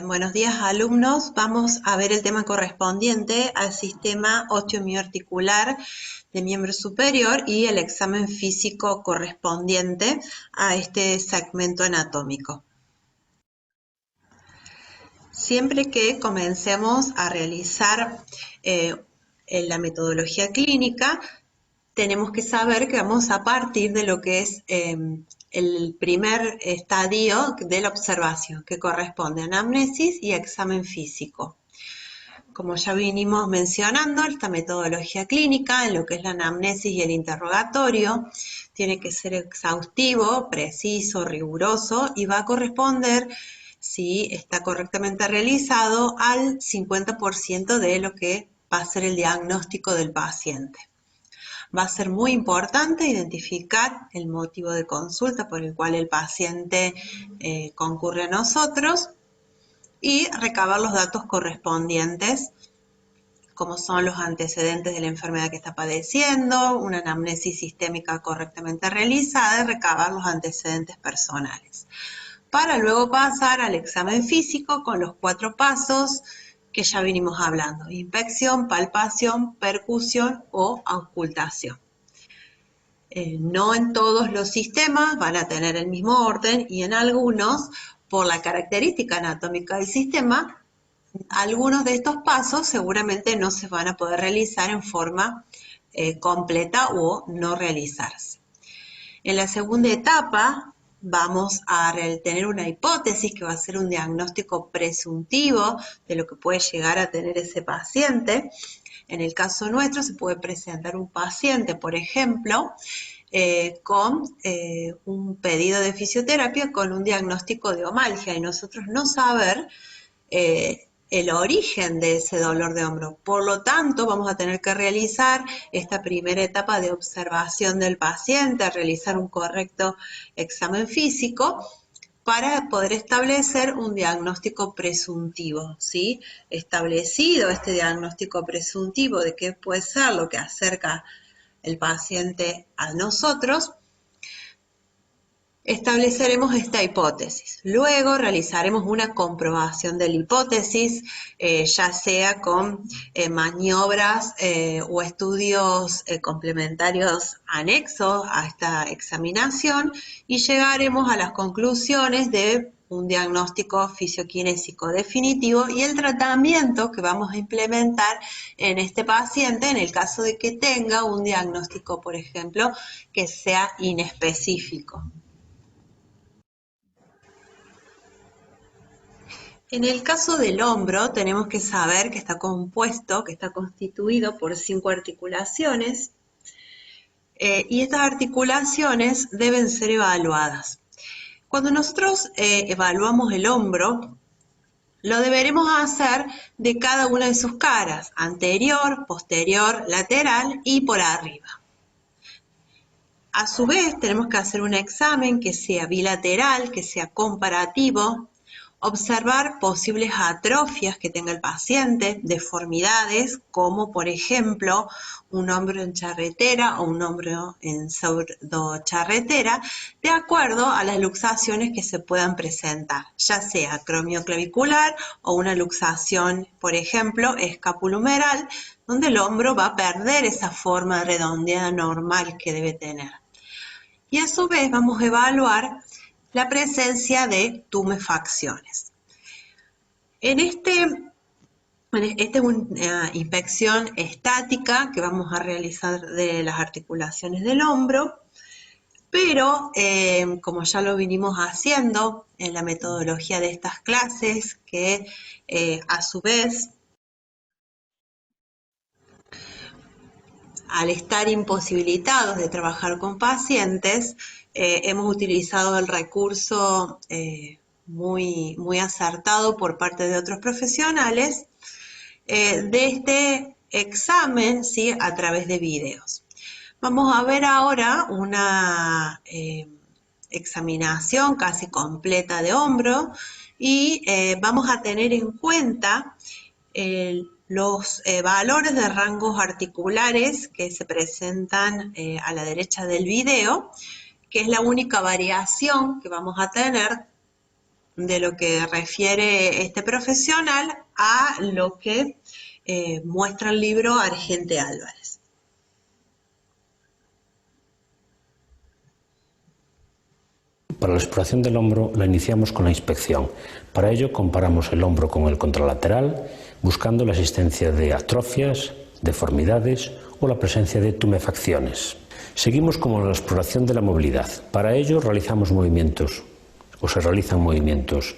Buenos días, alumnos. Vamos a ver el tema correspondiente al sistema osteomioarticular de miembro superior y el examen físico correspondiente a este segmento anatómico. Siempre que comencemos a realizar la metodología clínica, tenemos que saber que vamos a partir de lo que es el primer estadio de la observación, que corresponde a anamnesis y examen físico. Como ya vinimos mencionando, esta metodología clínica, en lo que es la anamnesis y el interrogatorio, tiene que ser exhaustivo, preciso, riguroso y va a corresponder, si está correctamente realizado, al 50% de lo que va a ser el diagnóstico del paciente. Va a ser muy importante identificar el motivo de consulta por el cual el paciente concurre a nosotros y recabar los datos correspondientes, como son los antecedentes de la enfermedad que está padeciendo, una anamnesis sistémica correctamente realizada y recabar los antecedentes personales. Para luego pasar al examen físico con los 4 pasos que ya vinimos hablando: inspección, palpación, percusión o auscultación. No en todos los sistemas van a tener el mismo orden y en algunos, por la característica anatómica del sistema, algunos de estos pasos seguramente no se van a poder realizar en forma completa o no realizarse. En la segunda etapa vamos a tener una hipótesis que va a ser un diagnóstico presuntivo de lo que puede llegar a tener ese paciente. En el caso nuestro se puede presentar un paciente, por ejemplo, con un pedido de fisioterapia con un diagnóstico de omalgia y nosotros no saber el origen de ese dolor de hombro. Por lo tanto, vamos a tener que realizar esta primera etapa de observación del paciente, realizar un correcto examen físico para poder establecer un diagnóstico presuntivo, ¿sí? Establecido este diagnóstico presuntivo de qué puede ser lo que acerca el paciente a nosotros, estableceremos esta hipótesis. Luego realizaremos una comprobación de la hipótesis, ya sea con maniobras o estudios complementarios anexos a esta examinación y llegaremos a las conclusiones de un diagnóstico fisioquinésico definitivo y el tratamiento que vamos a implementar en este paciente en el caso de que tenga un diagnóstico, por ejemplo, que sea inespecífico. En el caso del hombro, tenemos que saber que está constituido por 5 articulaciones y estas articulaciones deben ser evaluadas. Cuando nosotros evaluamos el hombro, lo deberemos hacer de cada una de sus caras: anterior, posterior, lateral y por arriba. A su vez, tenemos que hacer un examen que sea bilateral, que sea comparativo, observar posibles atrofias que tenga el paciente, deformidades como por ejemplo un hombro en charretera o un hombro en pseudocharretera, de acuerdo a las luxaciones que se puedan presentar, ya sea acromioclavicular o una luxación, por ejemplo, escapulohumeral, donde el hombro va a perder esa forma redondeada normal que debe tener. Y a su vez vamos a evaluar la presencia de tumefacciones. Esta es una inspección estática que vamos a realizar de las articulaciones del hombro, pero como ya lo vinimos haciendo en la metodología de estas clases, que a su vez, al estar imposibilitados de trabajar con pacientes, hemos utilizado el recurso muy acertado por parte de otros profesionales de este examen, ¿sí?, a través de videos. Vamos a ver ahora una examinación casi completa de hombro y vamos a tener en cuenta los valores de rangos articulares que se presentan a la derecha del video, que es la única variación que vamos a tener refiere este profesional a lo que muestra el libro Argente Álvarez. Para la exploración del hombro la iniciamos con la inspección. Para ello comparamos el hombro con el contralateral, buscando la existencia de atrofias, deformidades o la presencia de tumefacciones. Seguimos con la exploración de la movilidad. Para ello realizamos movimientos, o se realizan movimientos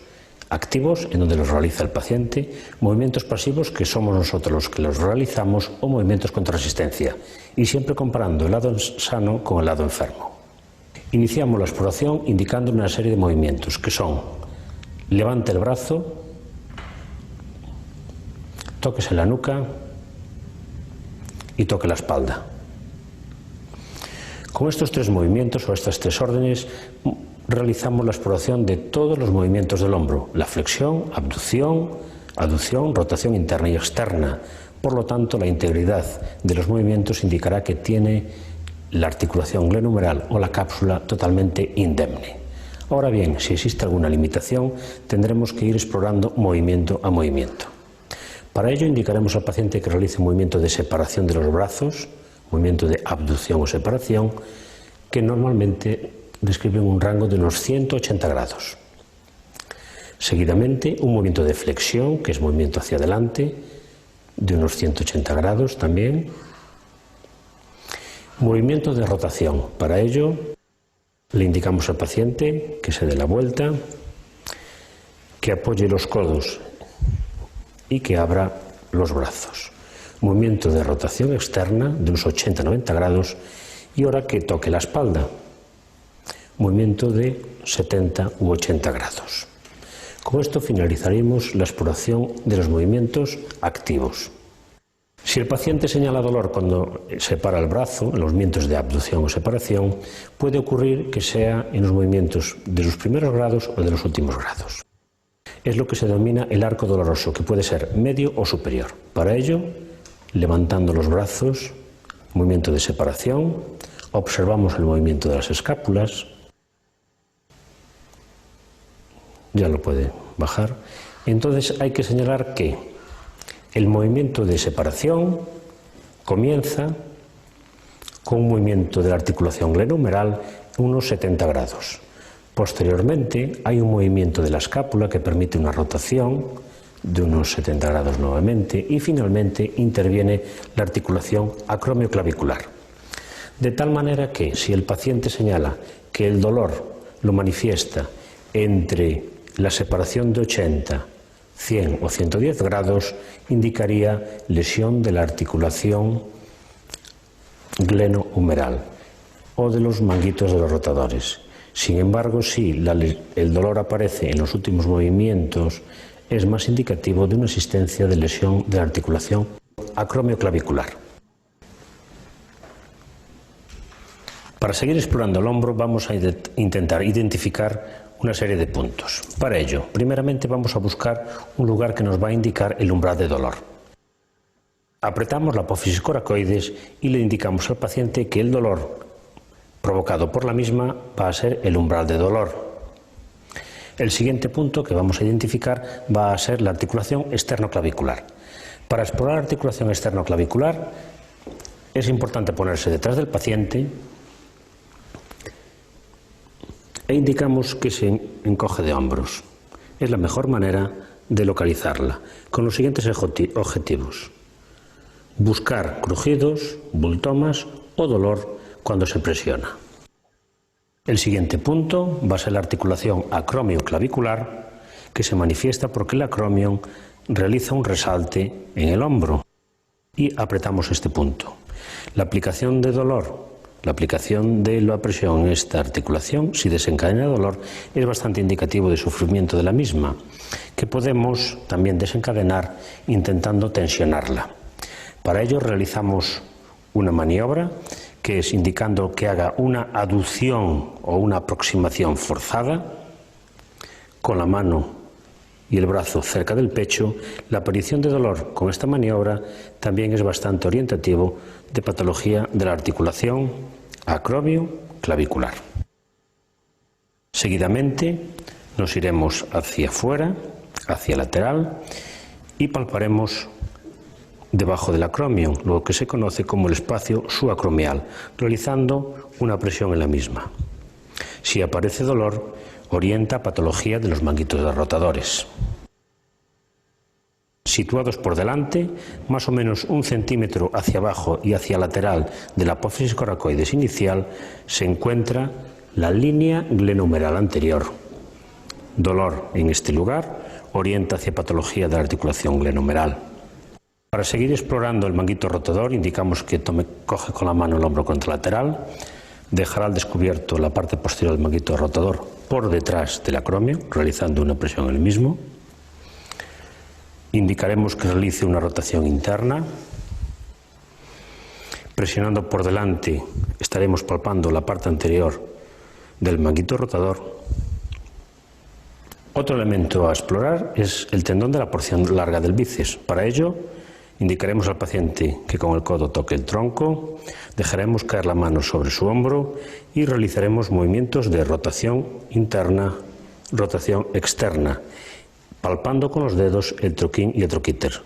activos, en donde los realiza el paciente, movimientos pasivos, que somos nosotros los que los realizamos, o movimientos contra resistencia, y siempre comparando el lado sano con el lado enfermo. Iniciamos la exploración indicando una serie de movimientos, que son: levante el brazo, tóquese la nuca y toque la espalda. Con estos tres movimientos o estas tres órdenes realizamos la exploración de todos los movimientos del hombro: la flexión, abducción, aducción, rotación interna y externa. Por lo tanto, la integridad de los movimientos indicará que tiene la articulación glenohumeral o la cápsula totalmente indemne. Ahora bien, si existe alguna limitación, tendremos que ir explorando movimiento a movimiento. Para ello indicaremos al paciente que realice un movimiento de separación de los brazos, movimiento de abducción o separación, que normalmente describen un rango de unos 180 grados. Seguidamente, un movimiento de flexión, que es movimiento hacia adelante, de unos 180 grados también. Movimiento de rotación. Para ello, le indicamos al paciente que se dé la vuelta, que apoye los codos y que abra los brazos. Movimiento de rotación externa de unos 80-90 grados y ahora que toque la espalda. Movimiento de 70 u 80 grados. Con esto finalizaremos la exploración de los movimientos activos. Si el paciente señala dolor cuando separa el brazo, en los movimientos de abducción o separación, puede ocurrir que sea en los movimientos de los primeros grados o de los últimos grados. Es lo que se denomina el arco doloroso, que puede ser medio o superior. Para ello, levantando los brazos, movimiento de separación, observamos el movimiento de las escápulas, ya lo puede bajar. Entonces hay que señalar que el movimiento de separación comienza con un movimiento de la articulación glenohumeral unos 70 grados. Posteriormente hay un movimiento de la escápula que permite una rotación de unos 70 grados nuevamente y finalmente interviene la articulación acromioclavicular. De tal manera que si el paciente señala que el dolor lo manifiesta entre la separación de 80, 100 o 110 grados, indicaría lesión de la articulación glenohumeral o de los manguitos de los rotadores. Sin embargo, si el dolor aparece en los últimos movimientos, es más indicativo de una existencia de lesión de la articulación acromioclavicular. Para seguir explorando el hombro, vamos a intentar identificar una serie de puntos. Para ello, primeramente vamos a buscar un lugar que nos va a indicar el umbral de dolor. Apretamos la apófisis coracoides y le indicamos al paciente que el dolor provocado por la misma va a ser el umbral de dolor. El siguiente punto que vamos a identificar va a ser la articulación externoclavicular. Para explorar la articulación externoclavicular es importante ponerse detrás del paciente e indicamos que se encoge de hombros. Es la mejor manera de localizarla, con los siguientes objetivos: buscar crujidos, bultomas o dolor cuando se presiona. El siguiente punto va a ser la articulación acromioclavicular, que se manifiesta porque el acromion realiza un resalte en el hombro y apretamos este punto. La aplicación de dolor, la aplicación de la presión en esta articulación, si desencadena dolor, es bastante indicativo de sufrimiento de la misma, que podemos también desencadenar intentando tensionarla. Para ello realizamos una maniobra que es indicando que haga una aducción o una aproximación forzada con la mano y el brazo cerca del pecho. La aparición de dolor con esta maniobra también es bastante orientativo de patología de la articulación acromioclavicular. Seguidamente Nos iremos hacia afuera, hacia lateral, y palparemos debajo del acromion, lo que se conoce como el espacio subacromial, realizando una presión en la misma. Si aparece dolor, orienta a patología de los manguitos rotadores. Situados por delante, más o menos 1 centímetro hacia abajo y hacia lateral de la apófisis coracoides inicial, se encuentra la línea glenohumeral anterior. Dolor en este lugar orienta hacia patología de la articulación glenohumeral. Para seguir explorando el manguito rotador, indicamos que coge con la mano el hombro contralateral, dejará al descubierto la parte posterior del manguito rotador por detrás del acromio, realizando una presión en el mismo. Indicaremos que realice una rotación interna. Presionando por delante estaremos palpando la parte anterior del manguito rotador. Otro elemento a explorar es el tendón de la porción larga del bíceps. Para ello, indicaremos al paciente que con el codo toque el tronco, dejaremos caer la mano sobre su hombro y realizaremos movimientos de rotación interna, rotación externa, palpando con los dedos el troquín y el troquíter.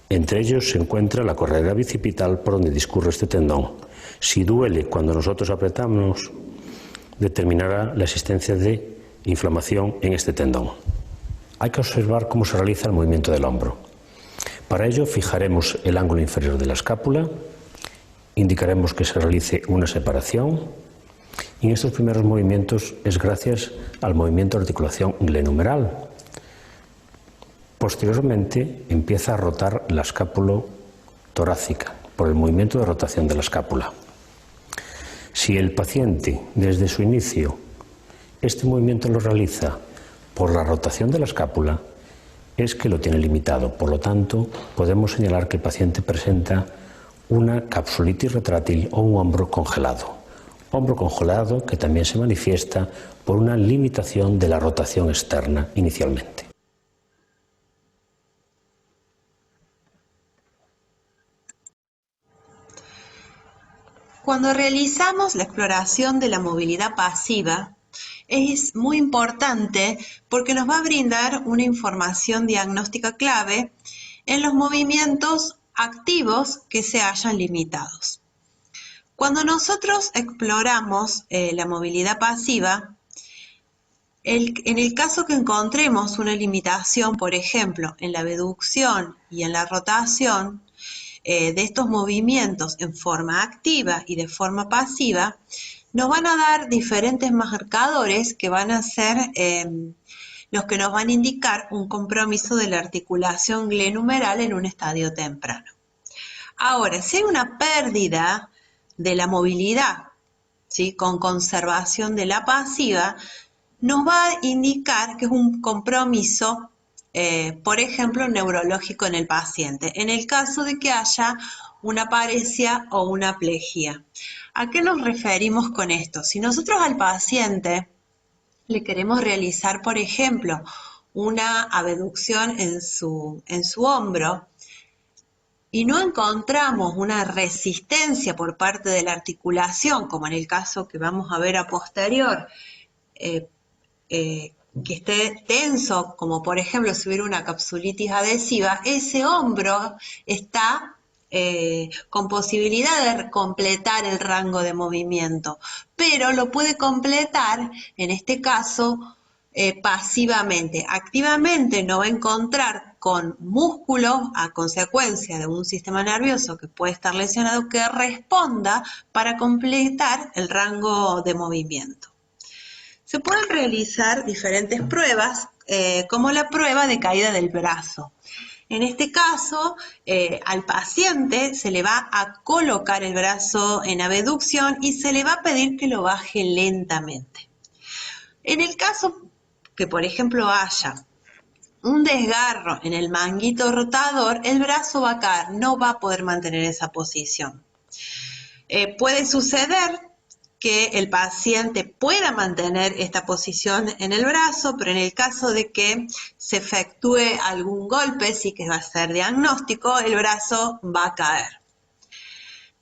Entre ellos se encuentra la correa bicipital por donde discurre este tendón. Si duele cuando nosotros apretamos, determinará la existencia de inflamación en este tendón. Hay que observar cómo se realiza el movimiento del hombro. Para ello fijaremos el ángulo inferior de la escápula, indicaremos que se realice una separación y en estos primeros movimientos es gracias al movimiento de articulación glenohumeral. Posteriormente empieza a rotar la escápula torácica por el movimiento de rotación de la escápula. Si el paciente desde su inicio este movimiento lo realiza por la rotación de la escápula, es que lo tiene limitado. Por lo tanto, podemos señalar que el paciente presenta una capsulitis retráctil o un hombro congelado. Hombro congelado que también se manifiesta por una limitación de la rotación externa inicialmente. Cuando realizamos la exploración de la movilidad pasiva, es muy importante porque nos va a brindar una información diagnóstica clave en los movimientos activos que se hayan limitados. Cuando nosotros exploramos la movilidad pasiva, en el caso que encontremos una limitación, por ejemplo, en la abducción y en la rotación, de estos movimientos en forma activa y de forma pasiva, nos van a dar diferentes marcadores que van a ser los que nos van a indicar un compromiso de la articulación glenohumeral en un estadio temprano. Ahora, si hay una pérdida de la movilidad, ¿sí?, con conservación de la pasiva, nos va a indicar que es un compromiso por ejemplo, neurológico en el paciente, en el caso de que haya una paresia o una plejía. ¿A qué nos referimos con esto? Si nosotros al paciente le queremos realizar, por ejemplo, una abducción en su hombro y no encontramos una resistencia por parte de la articulación, como en el caso que vamos a ver a posterior, que esté tenso, como por ejemplo si hubiera una capsulitis adhesiva, ese hombro está con posibilidad de completar el rango de movimiento, pero lo puede completar, en este caso, pasivamente. Activamente no va a encontrar con músculo a consecuencia de un sistema nervioso que puede estar lesionado que responda para completar el rango de movimiento. Se pueden realizar diferentes pruebas, como la prueba de caída del brazo. En este caso, al paciente se le va a colocar el brazo en abducción y se le va a pedir que lo baje lentamente. En el caso que, por ejemplo, haya un desgarro en el manguito rotador, el brazo va a caer, no va a poder mantener esa posición. Puede suceder que el paciente pueda mantener esta posición en el brazo, pero en el caso de que se efectúe algún golpe, sí que va a ser diagnóstico, el brazo va a caer.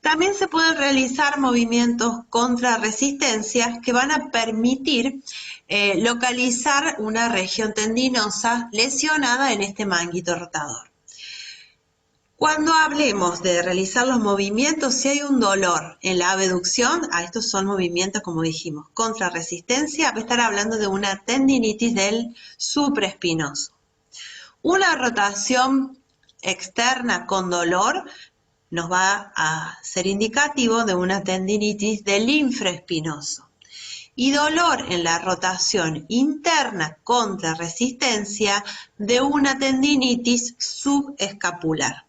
También se pueden realizar movimientos contra resistencias que van a permitir localizar una región tendinosa lesionada en este manguito rotador. Cuando hablemos de realizar los movimientos, si hay un dolor en la abducción, estos son movimientos, como dijimos, contra resistencia, va a estar hablando de una tendinitis del supraespinoso. Una rotación externa con dolor nos va a ser indicativo de una tendinitis del infraespinoso. Y dolor en la rotación interna contra resistencia de una tendinitis subescapular.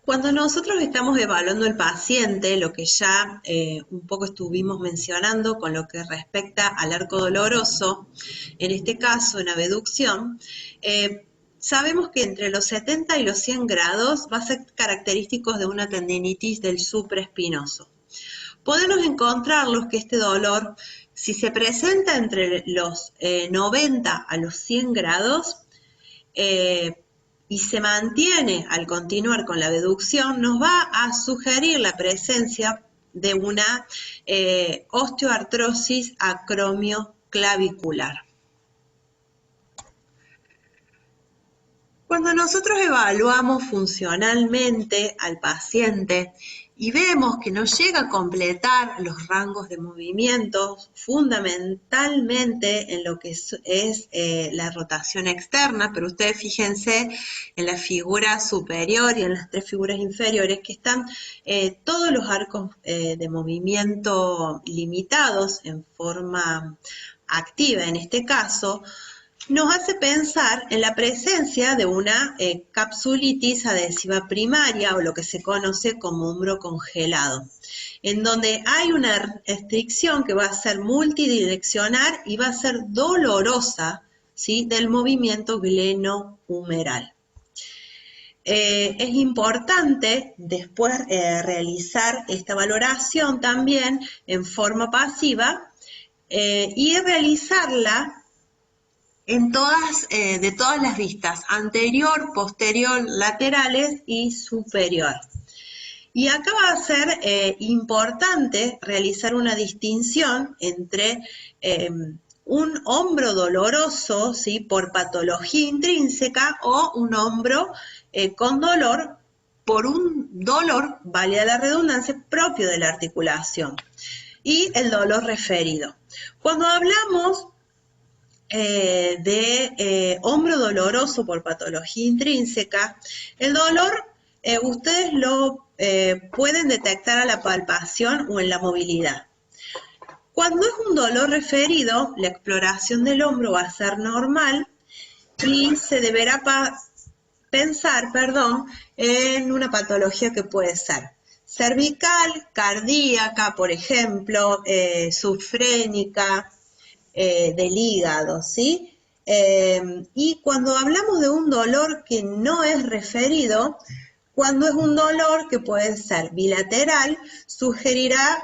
Cuando nosotros estamos evaluando al paciente, lo que ya un poco estuvimos mencionando con lo que respecta al arco doloroso, en este caso en abducción, sabemos que entre los 70 y los 100 grados va a ser característico de una tendinitis del supraespinoso. Podemos encontrarlos que este dolor, si se presenta entre los 90 a los 100 grados, y se mantiene al continuar con la abducción, nos va a sugerir la presencia de una osteoartrosis acromioclavicular. Cuando nosotros evaluamos funcionalmente al paciente y vemos que no llega a completar los rangos de movimientos, fundamentalmente en lo que es la rotación externa, pero ustedes fíjense en la figura superior y en las tres figuras inferiores que están todos los arcos de movimiento limitados en forma activa en este caso, nos hace pensar en la presencia de una capsulitis adhesiva primaria o lo que se conoce como hombro congelado, en donde hay una restricción que va a ser multidireccional y va a ser dolorosa, ¿sí?, del movimiento glenohumeral. Es importante después realizar esta valoración también en forma pasiva y realizarla de todas las vistas, anterior, posterior, laterales y superior. Y acá va a ser importante realizar una distinción entre un hombro doloroso, ¿sí?, por patología intrínseca o un hombro con dolor por un dolor, valga la redundancia, propio de la articulación y el dolor referido. Cuando hablamos de hombro doloroso por patología intrínseca, el dolor ustedes lo pueden detectar a la palpación o en la movilidad. Cuando es un dolor referido, la exploración del hombro va a ser normal y se deberá pensar en una patología que puede ser cervical, cardíaca, por ejemplo, subfrénica, del hígado, ¿sí? Y cuando hablamos de un dolor que no es referido, cuando es un dolor que puede ser bilateral, sugerirá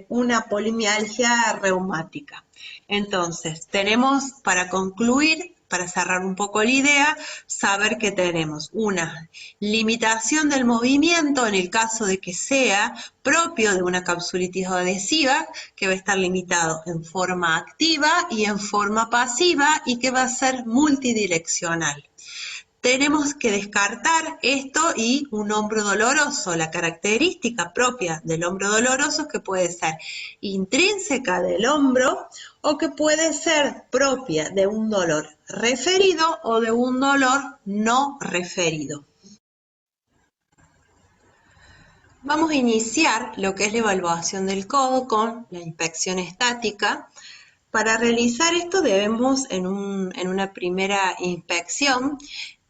una polimialgia reumática. Entonces, tenemos para concluir, para cerrar un poco la idea, saber que tenemos una limitación del movimiento en el caso de que sea propio de una capsulitis adhesiva, que va a estar limitado en forma activa y en forma pasiva y que va a ser multidireccional. Tenemos que descartar esto y un hombro doloroso. La característica propia del hombro doloroso es que puede ser intrínseca del hombro o que puede ser propia de un dolor referido o de un dolor no referido. Vamos a iniciar lo que es la evaluación del codo con la inspección estática. Para realizar esto debemos en una primera inspección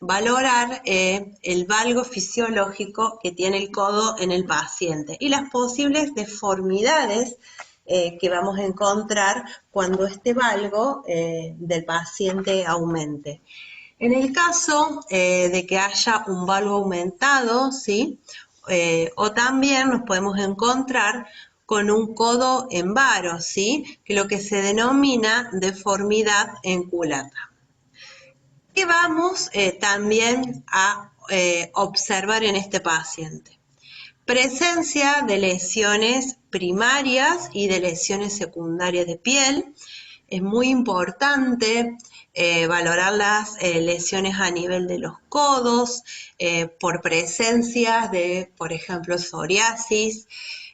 valorar el valgo fisiológico que tiene el codo en el paciente y las posibles deformidades que vamos a encontrar cuando este valgo del paciente aumente. En el caso de que haya un valgo aumentado, ¿sí?, o también nos podemos encontrar con un codo en varo, ¿sí?, que lo que se denomina deformidad en culata. Y vamos también a observar en este paciente? Presencia de lesiones primarias y de lesiones secundarias de piel. Es muy importante valorar las lesiones a nivel de los codos por presencia de, por ejemplo, psoriasis.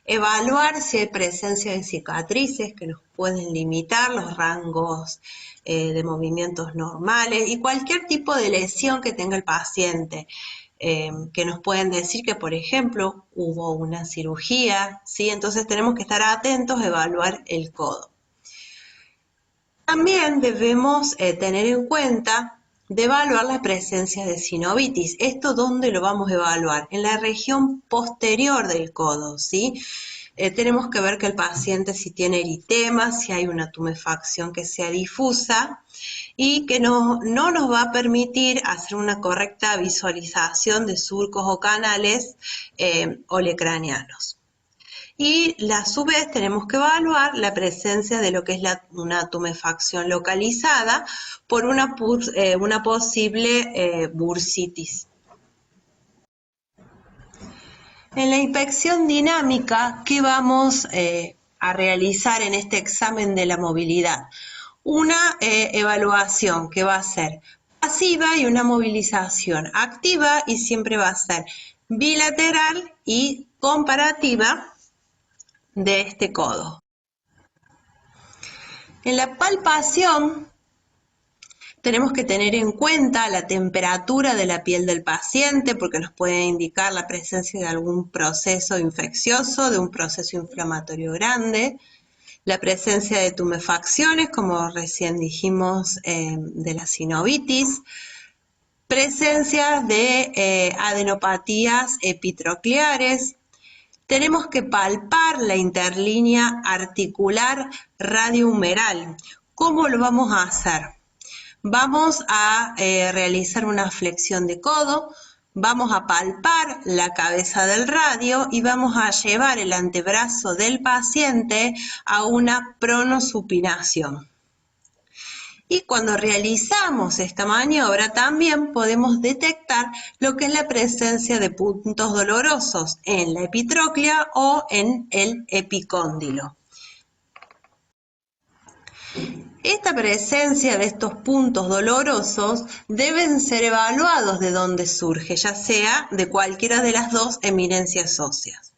Evaluar si hay presencia de cicatrices que nos pueden limitar los rangos de movimientos normales y cualquier tipo de lesión que tenga el paciente. Que nos pueden decir que, por ejemplo, hubo una cirugía, ¿sí? Entonces tenemos que estar atentos a evaluar el codo. También debemos tener en cuenta de evaluar la presencia de sinovitis. ¿Esto dónde lo vamos a evaluar? En la región posterior del codo, ¿sí? Tenemos que ver que el paciente si tiene eritema, si hay una tumefacción que sea difusa y que no nos va a permitir hacer una correcta visualización de surcos o canales olecranianos. Y a su vez tenemos que evaluar la presencia de lo que es una tumefacción localizada por una posible bursitis. En la inspección dinámica, ¿qué vamos a realizar en este examen de la movilidad? Una evaluación que va a ser pasiva y una movilización activa y siempre va a ser bilateral y comparativa de este codo. En la palpación tenemos que tener en cuenta la temperatura de la piel del paciente porque nos puede indicar la presencia de algún proceso infeccioso, de un proceso inflamatorio grande, la presencia de tumefacciones, como recién dijimos, de la sinovitis, presencia de adenopatías epitrocleares. Tenemos que palpar la interlínea articular radiohumeral. ¿Cómo lo vamos a hacer? Vamos a realizar una flexión de codo, vamos a palpar la cabeza del radio y vamos a llevar el antebrazo del paciente a una pronosupinación. Y cuando realizamos esta maniobra también podemos detectar lo que es la presencia de puntos dolorosos en la epitróclea o en el epicóndilo. Esta presencia de estos puntos dolorosos deben ser evaluados de dónde surge, ya sea de cualquiera de las dos eminencias óseas.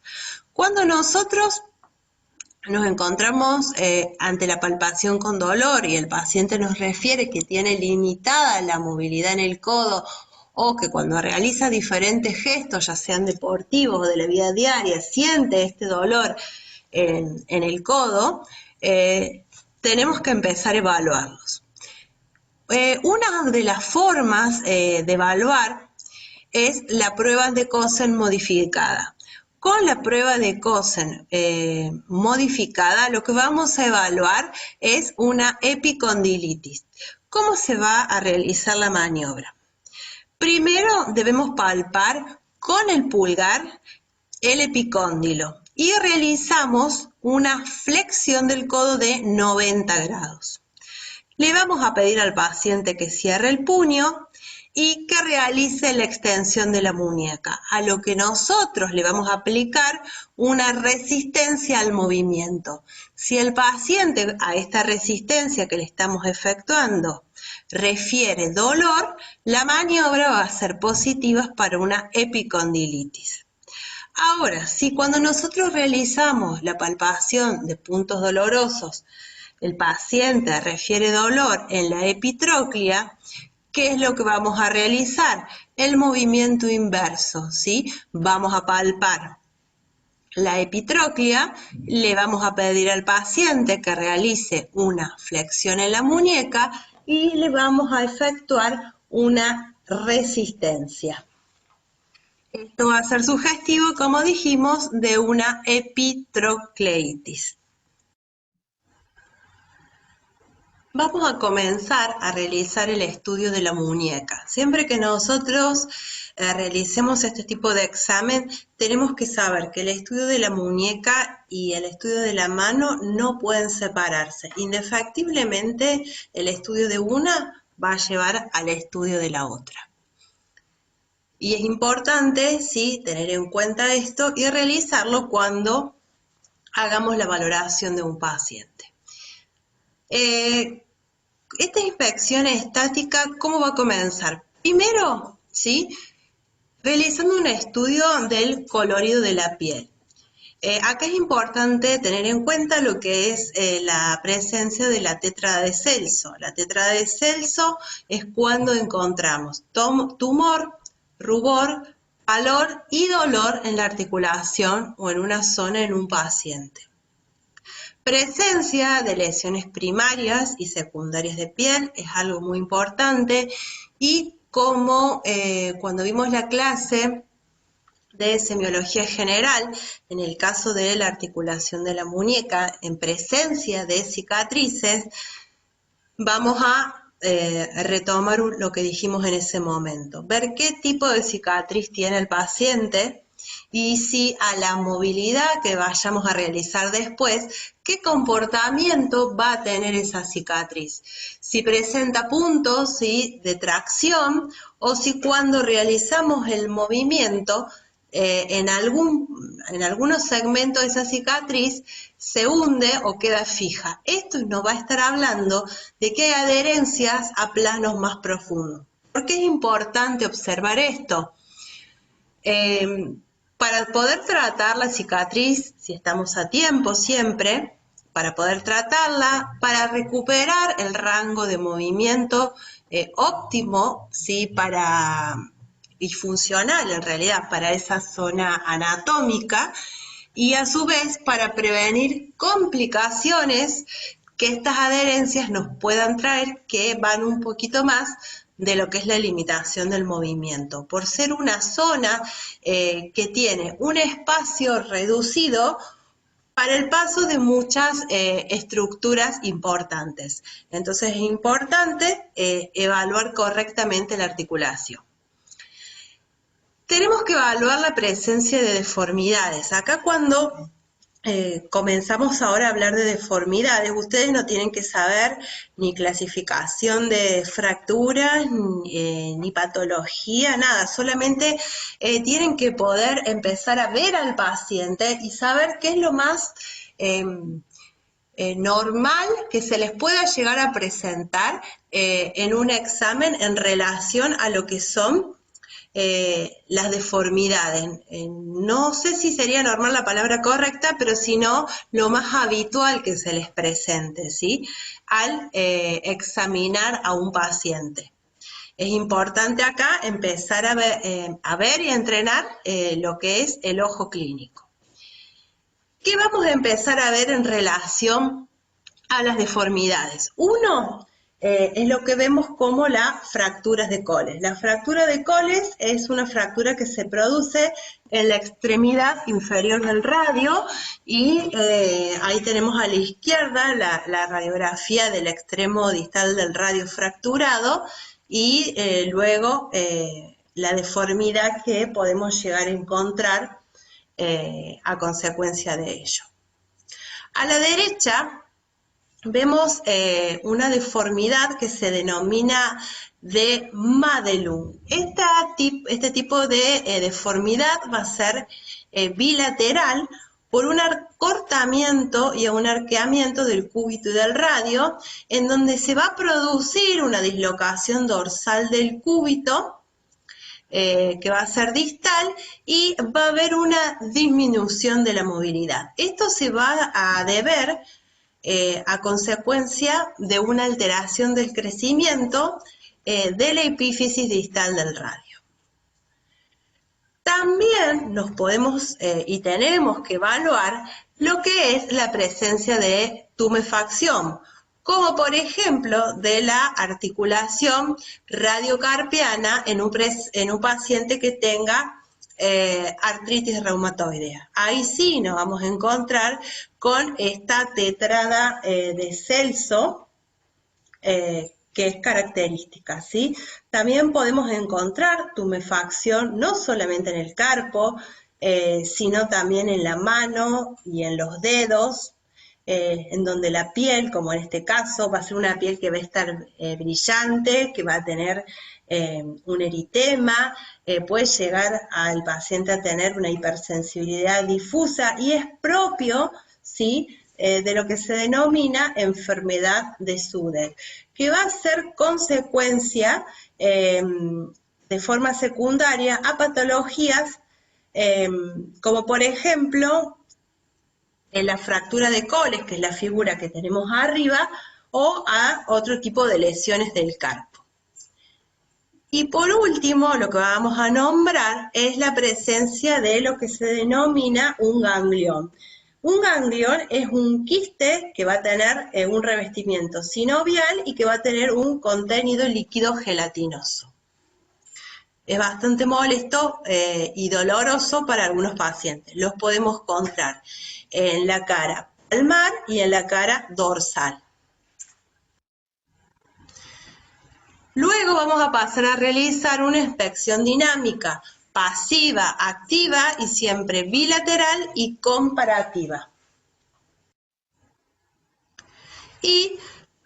Cuando nosotros nos encontramos ante la palpación con dolor y el paciente nos refiere que tiene limitada la movilidad en el codo o que cuando realiza diferentes gestos, ya sean deportivos o de la vida diaria, siente este dolor en el codo, tenemos que empezar a evaluarlos. Una de las formas de evaluar es la prueba de Cosen modificada. Con la prueba de Cosen modificada, lo que vamos a evaluar es una epicondilitis. ¿Cómo se va a realizar la maniobra? Primero debemos palpar con el pulgar el epicóndilo y realizamos una flexión del codo de 90 grados. Le vamos a pedir al paciente que cierre el puño y que realice la extensión de la muñeca, a lo que nosotros le vamos a aplicar una resistencia al movimiento. Si el paciente a esta resistencia que le estamos efectuando refiere dolor, la maniobra va a ser positiva para una epicondilitis. Ahora, si cuando nosotros realizamos la palpación de puntos dolorosos, el paciente refiere dolor en la epitróclea, ¿qué es lo que vamos a realizar? El movimiento inverso, ¿sí? Vamos a palpar la epitróclea, le vamos a pedir al paciente que realice una flexión en la muñeca y le vamos a efectuar una resistencia. Esto va a ser sugestivo, como dijimos, de una epitrocleitis. Vamos a comenzar a realizar el estudio de la muñeca. Siempre que nosotros realicemos este tipo de examen, tenemos que saber que el estudio de la muñeca y el estudio de la mano no pueden separarse. Indefectiblemente, el estudio de una va a llevar al estudio de la otra. Y es importante, sí, tener en cuenta esto y realizarlo cuando hagamos la valoración de un paciente. Esta inspección estática, ¿cómo va a comenzar? Primero, ¿sí?, realizando un estudio del colorido de la piel. Acá es importante tener en cuenta lo que es la presencia de la tétrada de Celso. La tétrada de Celso es cuando encontramos tumor, rubor, pálor y dolor en la articulación o en una zona en un paciente. Presencia de lesiones primarias y secundarias de piel es algo muy importante, y como cuando vimos la clase de semiología general, en el caso de la articulación de la muñeca, en presencia de cicatrices, vamos a retomar lo que dijimos en ese momento, ver qué tipo de cicatriz tiene el paciente y si a la movilidad que vayamos a realizar después, qué comportamiento va a tener esa cicatriz. Si presenta puntos, ¿sí?, de tracción, o si cuando realizamos el movimiento en algunos segmentos de esa cicatriz se hunde o queda fija. Esto nos va a estar hablando de que hay adherencias a planos más profundos. ¿Por qué es importante observar esto? Para poder tratar la cicatriz, si estamos a tiempo siempre, para poder tratarla, para recuperar el rango de movimiento óptimo, ¿sí?, y funcional en realidad para esa zona anatómica, y a su vez para prevenir complicaciones que estas adherencias nos puedan traer, que van un poquito más de lo que es la limitación del movimiento, por ser una zona que tiene un espacio reducido para el paso de muchas estructuras importantes. Entonces es importante evaluar correctamente la articulación. Tenemos que evaluar la presencia de deformidades. Acá cuando comenzamos ahora a hablar de deformidades, ustedes no tienen que saber ni clasificación de fracturas, ni patología, nada, solamente tienen que poder empezar a ver al paciente y saber qué es lo más normal que se les pueda llegar a presentar en un examen en relación a lo que son las deformidades. No sé si sería normal la palabra correcta, pero si no, lo más habitual que se les presente, ¿sí?, al examinar a un paciente. Es importante acá empezar a ver y a entrenar lo que es el ojo clínico. ¿Qué vamos a empezar a ver en relación a las deformidades? Uno, es lo que vemos como las fracturas de Coles. La fractura de Coles es una fractura que se produce en la extremidad inferior del radio, y ahí tenemos a la izquierda la radiografía del extremo distal del radio fracturado, y luego la deformidad que podemos llegar a encontrar a consecuencia de ello. A la derecha vemos una deformidad que se denomina de Madelung. Este tipo de deformidad va a ser bilateral por un acortamiento y un arqueamiento del cúbito y del radio, en donde se va a producir una dislocación dorsal del cúbito, que va a ser distal, y va a haber una disminución de la movilidad. Esto se va a deber a consecuencia de una alteración del crecimiento de la epífisis distal del radio. También nos podemos y tenemos que evaluar lo que es la presencia de tumefacción, como por ejemplo de la articulación radiocarpiana en un paciente que tenga artritis reumatoidea. Ahí sí nos vamos a encontrar con esta tétrada de Celso, que es característica, ¿sí? También podemos encontrar tumefacción no solamente en el carpo, sino también en la mano y en los dedos, en donde la piel, como en este caso, va a ser una piel que va a estar brillante, que va a tener un eritema, puede llegar al paciente a tener una hipersensibilidad difusa y es propio, ¿sí?, de lo que se denomina enfermedad de Suder, que va a ser consecuencia de forma secundaria a patologías como por ejemplo la fractura de Coles, que es la figura que tenemos arriba, o a otro tipo de lesiones del carpo. Y por último, lo que vamos a nombrar es la presencia de lo que se denomina un ganglión. Un ganglión es un quiste que va a tener un revestimiento sinovial y que va a tener un contenido líquido gelatinoso. Es bastante molesto y doloroso para algunos pacientes. Los podemos encontrar en la cara palmar y en la cara dorsal. Luego vamos a pasar a realizar una inspección dinámica, pasiva, activa y siempre bilateral y comparativa. Y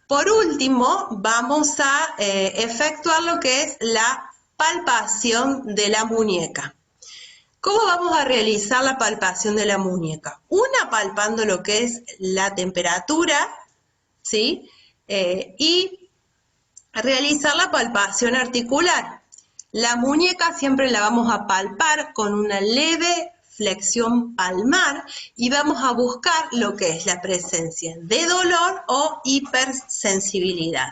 por último vamos a efectuar lo que es la palpación de la muñeca. ¿Cómo vamos a realizar la palpación de la muñeca? Una, palpando lo que es la temperatura, ¿sí? Y realizar la palpación articular. La muñeca siempre la vamos a palpar con una leve flexión palmar y vamos a buscar lo que es la presencia de dolor o hipersensibilidad.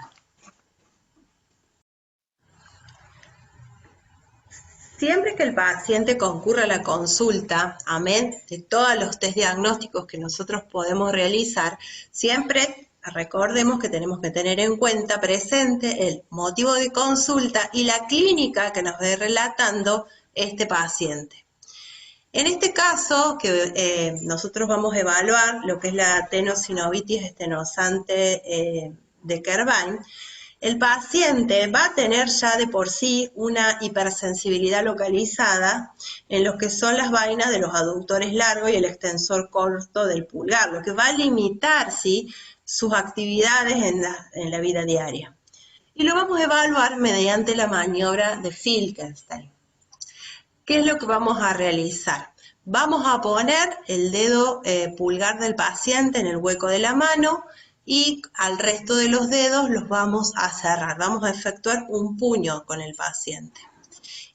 Siempre que el paciente concurra a la consulta, amén de todos los test diagnósticos que nosotros podemos realizar, siempre recordemos que tenemos que tener en cuenta presente el motivo de consulta y la clínica que nos ve relatando este paciente. En este caso, que nosotros vamos a evaluar lo que es la tenosinovitis estenosante de Kervain, el paciente va a tener ya de por sí una hipersensibilidad localizada en lo que son las vainas de los aductores largos y el extensor corto del pulgar, lo que va a limitar, ¿sí?, sus actividades en la vida diaria. Y lo vamos a evaluar mediante la maniobra de Finkelstein. ¿Qué es lo que vamos a realizar? Vamos a poner el dedo pulgar del paciente en el hueco de la mano y al resto de los dedos los vamos a cerrar. Vamos a efectuar un puño con el paciente.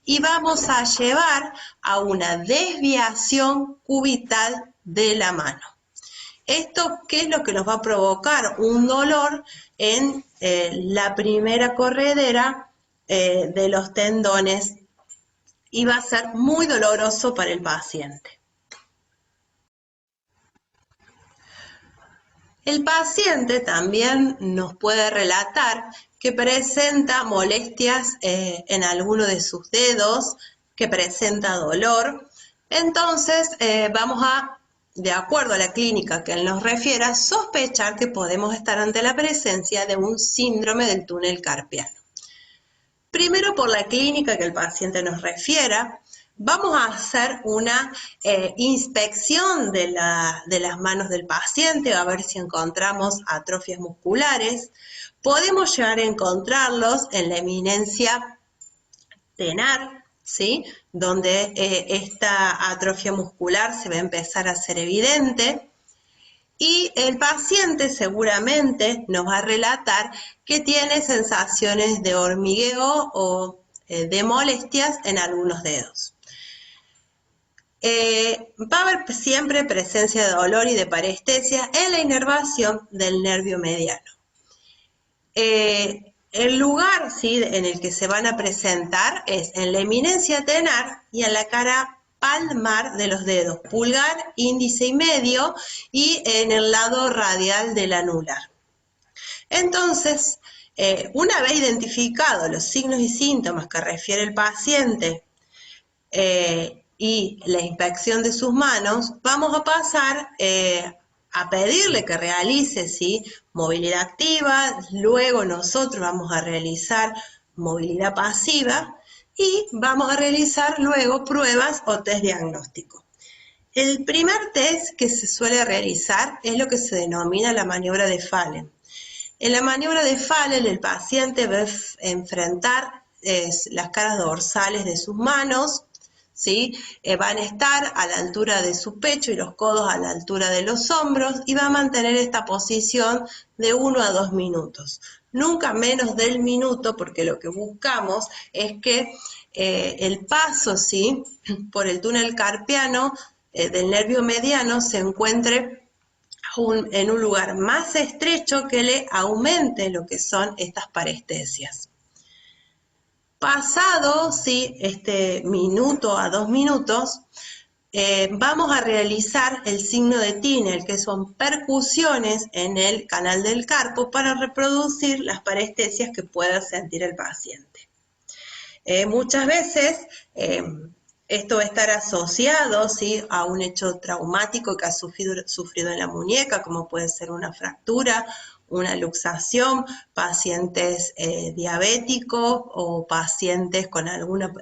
Y vamos a llevar a una desviación cubital de la mano. ¿Esto qué es lo que nos va a provocar? Un dolor en la primera corredera de los tendones y va a ser muy doloroso para el paciente. El paciente también nos puede relatar que presenta molestias en alguno de sus dedos, que presenta dolor. Entonces vamos a, de acuerdo a la clínica que él nos refiera, sospechar que podemos estar ante la presencia de un síndrome del túnel carpiano. Primero, por la clínica que el paciente nos refiera, vamos a hacer una inspección de las manos del paciente, a ver si encontramos atrofias musculares. Podemos llegar a encontrarlos en la eminencia tenar, ¿sí?, donde esta atrofia muscular se va a empezar a hacer evidente. Y el paciente seguramente nos va a relatar que tiene sensaciones de hormigueo o de molestias en algunos dedos. Va a haber siempre presencia de dolor y de parestesia en la inervación del nervio mediano. El lugar, ¿sí?, en el que se van a presentar es en la eminencia tenar y en la cara palmar de los dedos, pulgar, índice y medio, y en el lado radial del anular. Entonces, una vez identificados los signos y síntomas que refiere el paciente y la inspección de sus manos, vamos a pasar a pedirle que realice, ¿sí?, movilidad activa. Luego nosotros vamos a realizar movilidad pasiva y vamos a realizar luego pruebas o test diagnósticos. El primer test que se suele realizar es lo que se denomina la maniobra de Fallen. En la maniobra de Fallen, el paciente va a enfrentar las caras dorsales de sus manos, ¿sí? Van a estar a la altura de su pecho y los codos a la altura de los hombros y va a mantener esta posición de 1 a 2 minutos. Nunca menos del minuto, porque lo que buscamos es que el paso, ¿sí?, por el túnel carpiano del nervio mediano se encuentre en un lugar más estrecho que le aumente lo que son estas parestesias. Pasado, ¿sí?, este minuto a 2 minutos, vamos a realizar el signo de Tinel, que son percusiones en el canal del carpo para reproducir las parestesias que pueda sentir el paciente. Muchas veces esto va a estar asociado, ¿sí?, a un hecho traumático que ha sufrido en la muñeca, como puede ser una fractura, una luxación, pacientes diabéticos o pacientes con alguna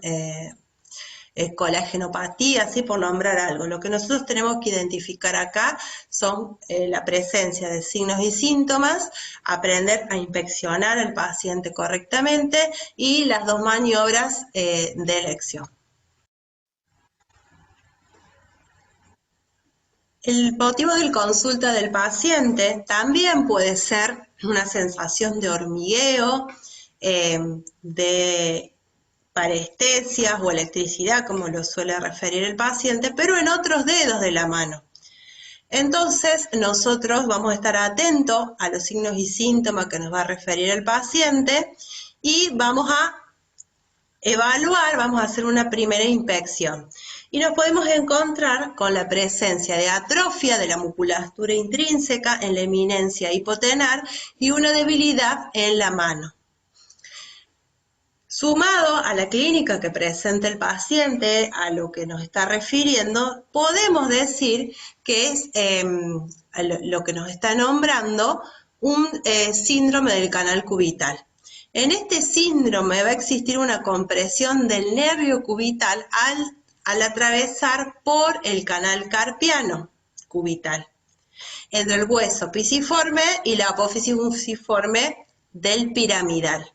colagenopatía, ¿sí?, por nombrar algo. Lo que nosotros tenemos que identificar acá son la presencia de signos y síntomas, aprender a inspeccionar al paciente correctamente y las dos maniobras de elección. El motivo de consulta del paciente también puede ser una sensación de hormigueo, de parestesias o electricidad, como lo suele referir el paciente, pero en otros dedos de la mano. Entonces, nosotros vamos a estar atentos a los signos y síntomas que nos va a referir el paciente y vamos a evaluar, vamos a hacer una primera inspección. Y nos podemos encontrar con la presencia de atrofia de la musculatura intrínseca en la eminencia hipotenar y una debilidad en la mano. Sumado a la clínica que presenta el paciente, a lo que nos está refiriendo, podemos decir que es lo que nos está nombrando un síndrome del canal cubital. En este síndrome va a existir una compresión del nervio cubital al atravesar por el canal carpiano cubital, entre el hueso pisiforme y la apófisis fusiforme del piramidal.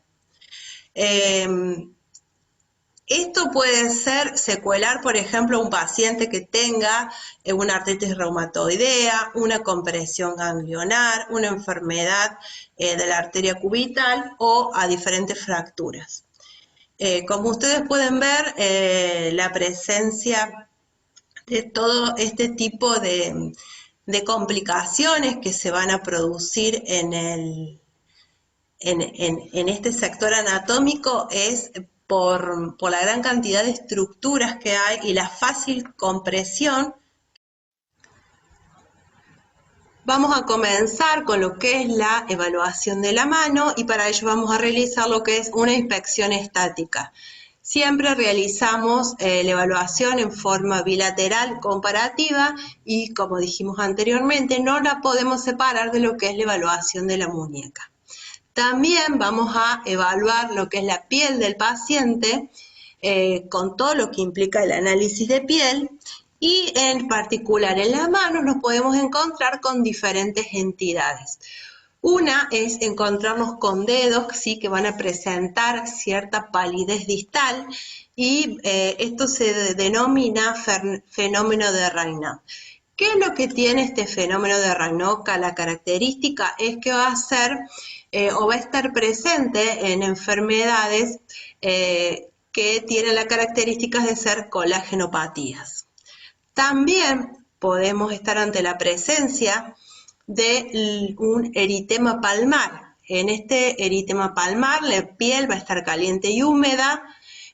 Esto puede ser secuelar, por ejemplo, un paciente que tenga una artritis reumatoidea, una compresión ganglionar, una enfermedad de la arteria cubital o a diferentes fracturas. Como ustedes pueden ver, la presencia de todo este tipo de complicaciones que se van a producir en este sector anatómico es por la gran cantidad de estructuras que hay y la fácil compresión. Vamos a comenzar con lo que es la evaluación de la mano y para ello vamos a realizar lo que es una inspección estática. Siempre realizamos la evaluación en forma bilateral comparativa y, como dijimos anteriormente, no la podemos separar de lo que es la evaluación de la muñeca. También vamos a evaluar lo que es la piel del paciente con todo lo que implica el análisis de piel y en particular en la mano nos podemos encontrar con diferentes entidades. Una es encontrarnos con dedos, ¿sí?, que van a presentar cierta palidez distal y esto se denomina fenómeno de Raynaud. ¿Qué es lo que tiene este fenómeno de Raynaud? La característica es que va a ser o va a estar presente en enfermedades que tienen las características de ser colagenopatías. También podemos estar ante la presencia de un eritema palmar. En este eritema palmar la piel va a estar caliente y húmeda,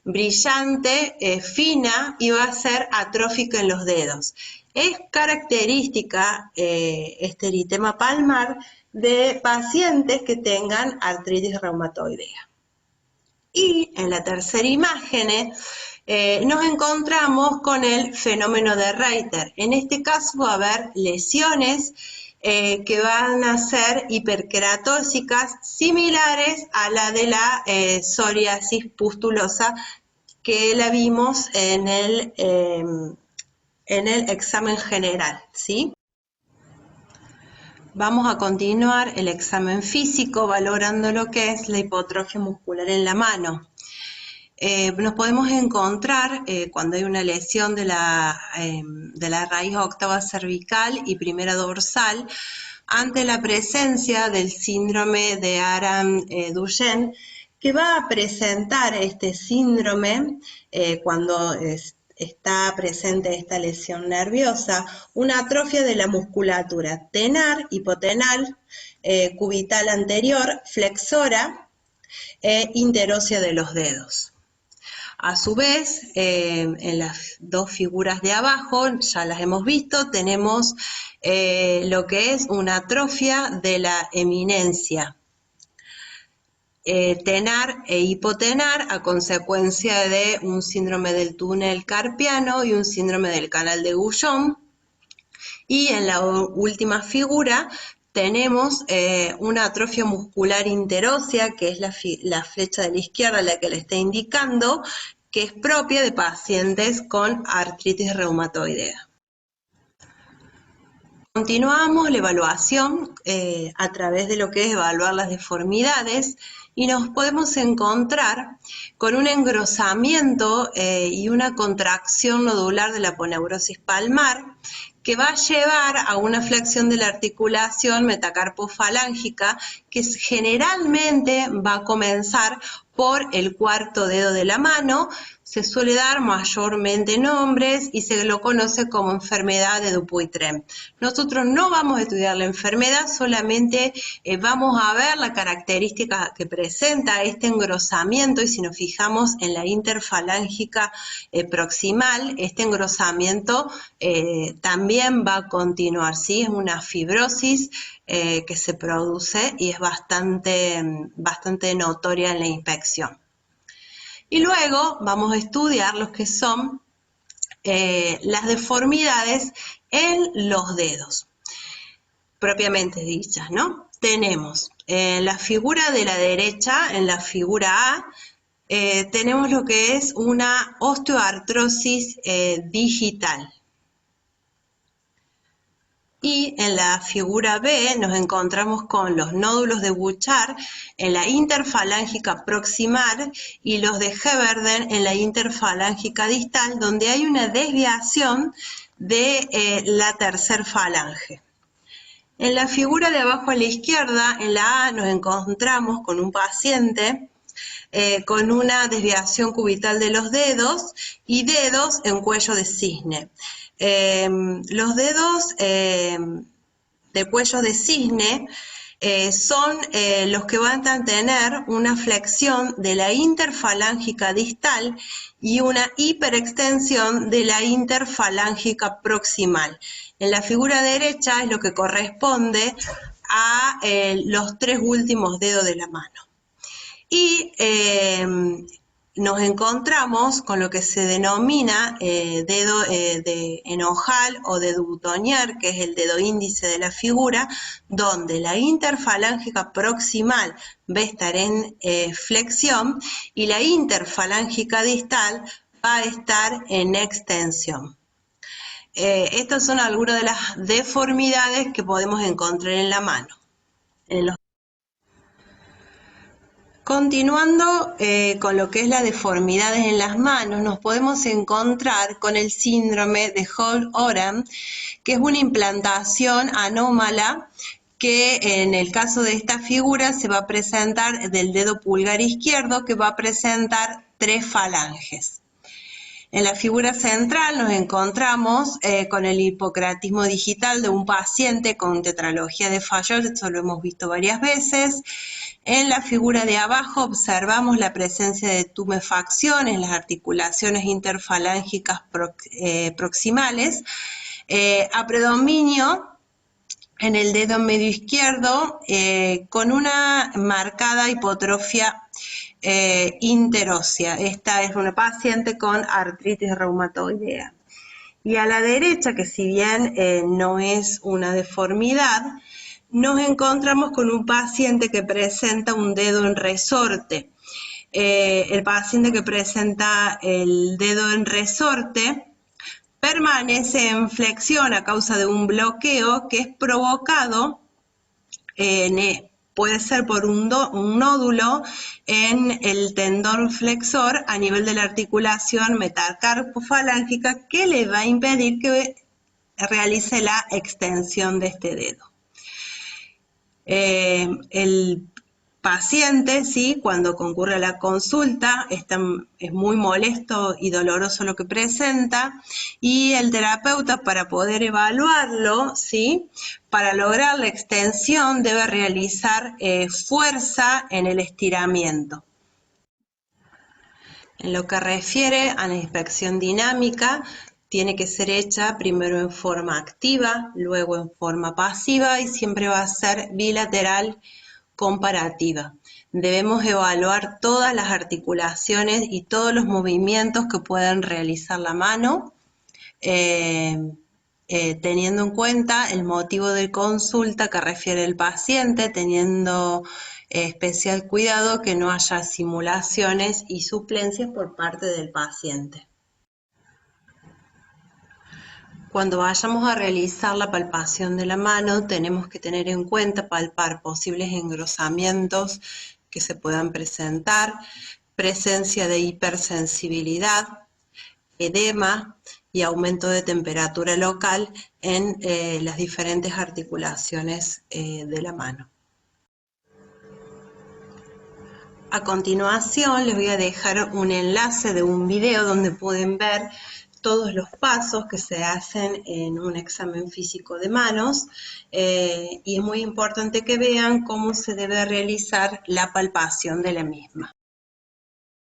brillante, fina y va a ser atrófica en los dedos. Es característica este eritema palmar de pacientes que tengan artritis reumatoidea. Y en la tercera imagen nos encontramos con el fenómeno de Reiter. En este caso va a haber lesiones que van a ser hiperqueratóxicas similares a la de la psoriasis pustulosa que la vimos en en el examen general, ¿sí? Vamos a continuar el examen físico valorando lo que es la hipotrofia muscular en la mano. Nos podemos encontrar cuando hay una lesión de la raíz octava cervical y primera dorsal ante la presencia del síndrome de Aram-Duchenne, que va a presentar este síndrome cuando está presente esta lesión nerviosa, una atrofia de la musculatura tenar, hipotenal, cubital anterior, flexora e interósea de los dedos. A su vez, en las dos figuras de abajo, ya las hemos visto, tenemos lo que es una atrofia de la eminencia tenar e hipotenar a consecuencia de un síndrome del túnel carpiano y un síndrome del canal de Guyon. Y en la última figura tenemos una atrofia muscular interósea, que es la flecha de la izquierda la que le está indicando, que es propia de pacientes con artritis reumatoidea. Continuamos la evaluación a través de lo que es evaluar las deformidades y nos podemos encontrar con un engrosamiento y una contracción nodular de la aponeurosis palmar que va a llevar a una flexión de la articulación metacarpofalángica que generalmente va a comenzar por el cuarto dedo de la mano. Se suele dar mayormente nombres y se lo conoce como enfermedad de Dupuytren. Nosotros no vamos a estudiar la enfermedad, solamente vamos a ver la característica que presenta este engrosamiento, y si nos fijamos en la interfalángica proximal, este engrosamiento también va a continuar, ¿sí? Es una fibrosis que se produce y es bastante notoria en la inspección. Y luego vamos a estudiar lo que son las deformidades en los dedos, propiamente dichas, ¿no? Tenemos en la figura de la derecha, en la figura A, tenemos lo que es una osteoartrosis digital. Y en la figura B nos encontramos con los nódulos de Bouchard en la interfalángica proximal y los de Heberden en la interfalángica distal, donde hay una desviación de la tercer falange. En la figura de abajo a la izquierda, en la A, nos encontramos con un paciente con una desviación cubital de los dedos y dedos en cuello de cisne. Los dedos de cuello de cisne son los que van a tener una flexión de la interfalángica distal y una hiperextensión de la interfalángica proximal. En la figura derecha es lo que corresponde a los tres últimos dedos de la mano. Y nos encontramos con lo que se denomina dedo de enojal o dedo boutonnière, que es el dedo índice de la figura, donde la interfalángica proximal va a estar en flexión y la interfalángica distal va a estar en extensión. Estas son algunas de las deformidades que podemos encontrar en la mano. Continuando con lo que es las deformidades en las manos, nos podemos encontrar con el síndrome de Holt-Oram, que es una implantación anómala que en el caso de esta figura se va a presentar del dedo pulgar izquierdo, que va a presentar 3 falanges. En la figura central nos encontramos con el hipocratismo digital de un paciente con tetralogía de Fayol, esto lo hemos visto varias veces. En la figura de abajo observamos la presencia de tumefacción en las articulaciones interfalángicas proximales, a predominio en el dedo medio izquierdo con una marcada hipotrofia interósea. Esta es una paciente con artritis reumatoidea. Y a la derecha, que si bien no es una deformidad, nos encontramos con un paciente que presenta un dedo en resorte. El paciente que presenta el dedo en resorte permanece en flexión a causa de un bloqueo que es provocado, puede ser por un nódulo en el tendón flexor a nivel de la articulación metacarpofalángica que le va a impedir que realice la extensión de este dedo. El paciente, ¿sí?, cuando concurre a la consulta, es muy molesto y doloroso lo que presenta, y el terapeuta, para poder evaluarlo, ¿sí?, para lograr la extensión debe realizar fuerza en el estiramiento. En lo que refiere a la inspección dinámica, tiene que ser hecha primero en forma activa, luego en forma pasiva y siempre va a ser bilateral comparativa. Debemos evaluar todas las articulaciones y todos los movimientos que pueden realizar la mano, teniendo en cuenta el motivo de consulta que refiere el paciente, teniendo especial cuidado que no haya simulaciones y suplencias por parte del paciente. Cuando vayamos a realizar la palpación de la mano, tenemos que tener en cuenta palpar posibles engrosamientos que se puedan presentar, presencia de hipersensibilidad, edema y aumento de temperatura local en las diferentes articulaciones de la mano. A continuación les voy a dejar un enlace de un video donde pueden ver todos los pasos que se hacen en un examen físico de manos y es muy importante que vean cómo se debe realizar la palpación de la misma.